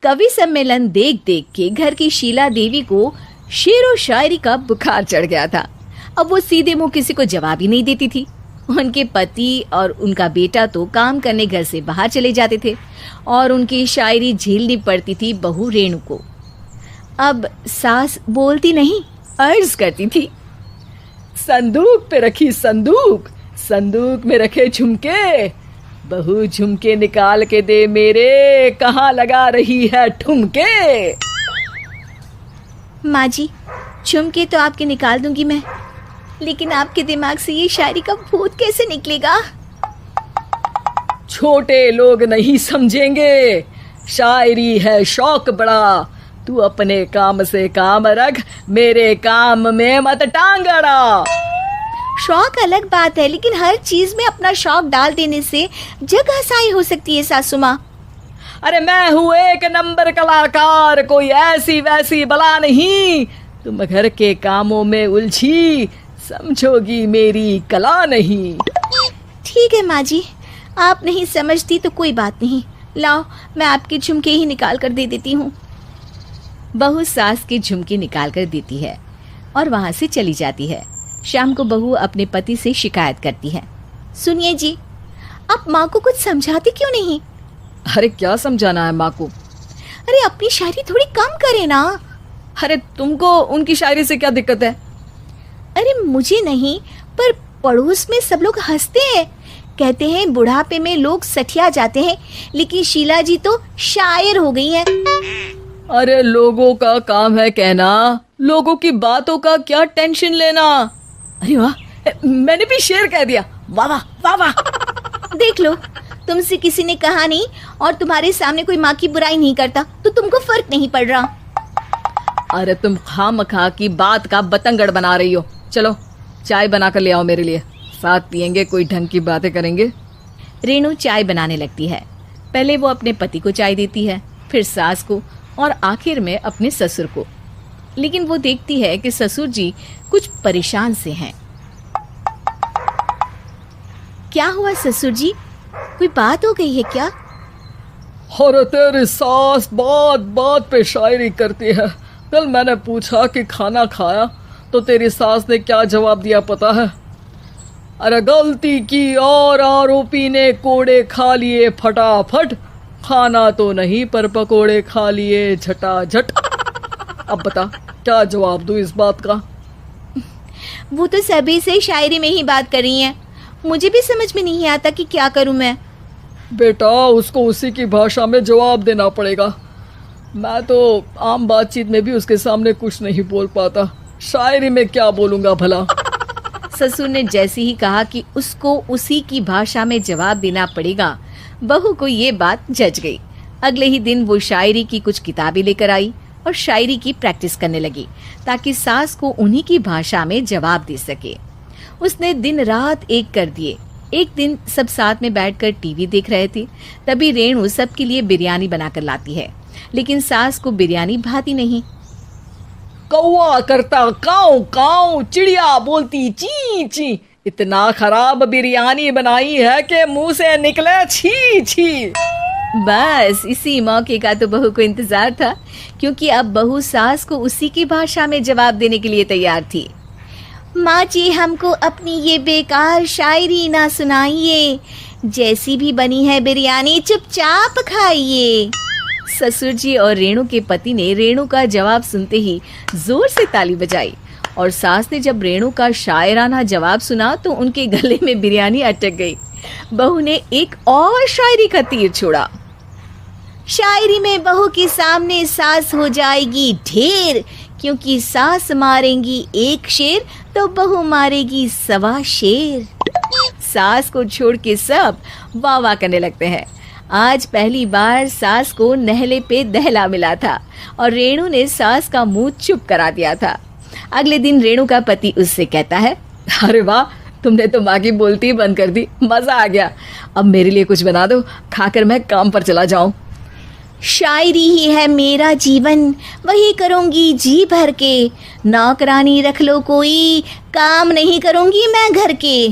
कवि सम्मेलन देख देख के घर की शीला देवी को शेरो शायरी का बुखार चढ़ गया था। अब वो सीधे मुंह किसी को जवाब ही नहीं देती थी। उनके पति और उनका बेटा तो काम करने घर से बाहर चले जाते थे और उनकी शायरी झेलनी पड़ती थी बहू रेणु को। अब सास बोलती नहीं, अर्ज करती थी, संदूक पे रखी संदूक, संदूक में रखे झुमके, बहू झुमके निकाल के दे मेरे, कहाँ लगा रही है ठुमके। माँ जी, झुमके तो आपके निकाल दूंगी मैं, लेकिन आपके दिमाग से ये शायरी का भूत कैसे निकलेगा? छोटे लोग नहीं समझेंगे, शायरी है शौक बड़ा, तू अपने काम से काम रख, मेरे काम में मत टांग अड़ा। शौक अलग बात है, लेकिन हर चीज में अपना शौक डाल देने से जग हसाई हो सकती है सासू माँ। अरे मैं हूँ एक नंबर कलाकार, कोई ऐसी वैसी बला नहीं, तुम घर के कामों में उलझी, समझोगी मेरी कला नहीं। ठीक है माँ जी, आप नहीं समझती तो कोई बात नहीं, लाओ मैं आपके झुमके ही निकाल कर दे देती हूँ। बहू सास के झुमके निकाल कर देती है और वहां से चली जाती है। शाम को बहू अपने पति से शिकायत करती है, सुनिए जी, आप माँ को कुछ समझाते क्यों नहीं? अरे क्या समझाना है माँ को? अरे अपनी शायरी थोड़ी कम करे ना। अरे तुमको उनकी शायरी से क्या दिक्कत है? अरे मुझे नहीं, पर पड़ोस में सब लोग हंसते हैं, कहते हैं बुढ़ापे में लोग सठिया जाते हैं, लेकिन शीला जी तो शायर हो गई हैं। अरे लोगों का काम है कहना, लोगों की बातों का क्या टेंशन लेना। अरे वाह, मैंने भी शेर कह दिया, वाह वाह वाह वाह। देख लो, तुमसे किसी ने कहा नहीं और तुम्हारे सामने कोई माँ की बुराई नहीं करता तो तुमको फर्क नहीं पड़ रहा। अरे तुम खामखा की बात का बतंगड़ बना रही हो। चलो चाय बना कर ले आओ मेरे लिए, साथ पियेंगे, कोई ढंग की बातें करेंगे। रेणु चाय बनाने लगती है। पहले वो अपने पति को चाय देती है, फिर सास को और आखिर में अपने ससुर को। लेकिन वो देखती है कि ससुर जी कुछ परेशान से हैं। क्या हुआ ससुर जी, कोई बात हो गई है क्या? अरे तेरी सास बात बात पे शायरी करती है। कल मैंने पूछा कि खाना खाया तो तेरी सास ने क्या जवाब दिया पता है? अरे गलती की और आरोपी ने कोड़े खा लिए फटाफट, खाना तो नहीं पर पकोड़े खा लिए झटाझट। अब बता क्या जवाब दूं इस बात का? वो तो सभी से शायरी में ही बात कर रही हैं, मुझे भी समझ में नहीं आता कि क्या करूं मैं। बेटा उसको उसी की भाषा में जवाब देना पड़ेगा। मैं तो आम बातचीत में भी उसके सामने कुछ नहीं बोल पाता, शायरी में क्या बोलूंगा भला। ससुर ने जैसे ही कहा कि उसको उसी की भाषा में जवाब देना पड़ेगा, बहू को ये बात जच गई। अगले ही दिन वो शायरी की कुछ किताबें लेकर आई और शायरी की प्रैक्टिस करने लगी ताकि सास को उन्हीं की भाषा में जवाब दे सके। उसने दिन रात एक कर दिए। एक दिन सब साथ में बैठकर टीवी देख रहे थे, तभी रेणु सबके लिए बिरयानी बनाकर लाती है, लेकिन सास को बिरयानी भाती नहीं। कौवा करता काऊ काऊ, चिड़िया बोलती ची ची, इतना खराब बिरयानी बनाई है कि मुंह से निकले छी छी। बस इसी मौके का तो बहू को इंतजार था, क्योंकि अब बहू सास को उसी की भाषा में जवाब देने के लिए तैयार थी। माँ जी, हमको अपनी ये बेकार शायरी ना सुनाइए, जैसी भी बनी है बिरयानी चुपचाप खाइए। ससुर जी और रेणु के पति ने रेणु का जवाब सुनते ही जोर से ताली बजाई और सास ने जब रेणु का शायराना जवाब सुना तो उनके गले में बिरयानी अटक गई। बहू ने एक और शायरी का तीर छोड़ा। शायरी में बहू के सामने सास हो जाएगी ढेर, क्योंकि सास मारेंगी एक शेर तो बहू मारेगी 1.25 शेर। सास को छोड़ के सब वाह वाह करने लगते हैं। आज पहली बार सास को नहले पे दहला मिला था और रेणु ने सास का मुंह चुप करा दिया था। अगले दिन रेणु का पति उससे कहता है, अरे वाह, तुमने तो माँ की बोलती बंद कर दी, मजा आ गया। अब मेरे लिए कुछ बना दो, खाकर मैं काम पर चला जाऊं। शायरी ही है मेरा जीवन, वही करूंगी जी भर के, नौकरानी रख लो कोई, काम नहीं करूंगी मैं घर के।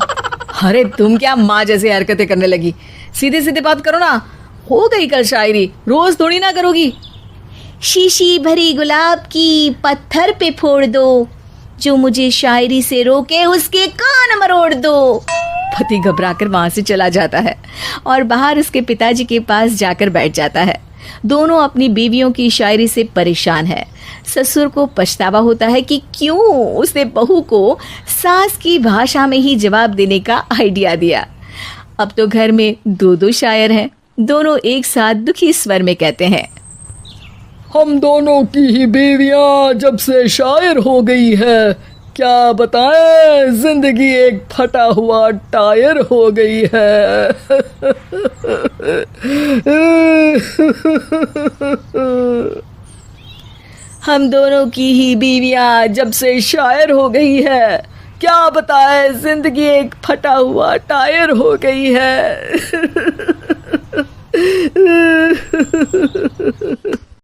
अरे तुम क्या माँ जैसी हरकतें करने लगी, सीधे सीधे बात करो ना। हो गई कल शायरी, रोज थोड़ी ना करोगी। शीशी भरी गुलाब की पत्थर पे फोड़ दो, जो मुझे शायरी से रोके उसके कान मरोड़ दो। पति घबराकर वहां से चला जाता है और बाहर उसके पिताजी के पास जाकर बैठ जाता है। दोनों अपनी बीवियों की शायरी से परेशान है। ससुर को पछतावा होता है कि क्यों उसने बहू को सास की भाषा में ही जवाब देने का आइडिया दिया। अब तो घर में दो दो शायर हैं। दोनों एक साथ दुखी स्वर में कहते हैं, हम दोनों की ही बीवियां जब से शायर हो गई है, क्या बताएं, जिंदगी एक फटा हुआ टायर हो गई है। हम दोनों की ही बीवियां जब से शायर हो गई है, क्या बताएं, जिंदगी एक फटा हुआ टायर हो गई है।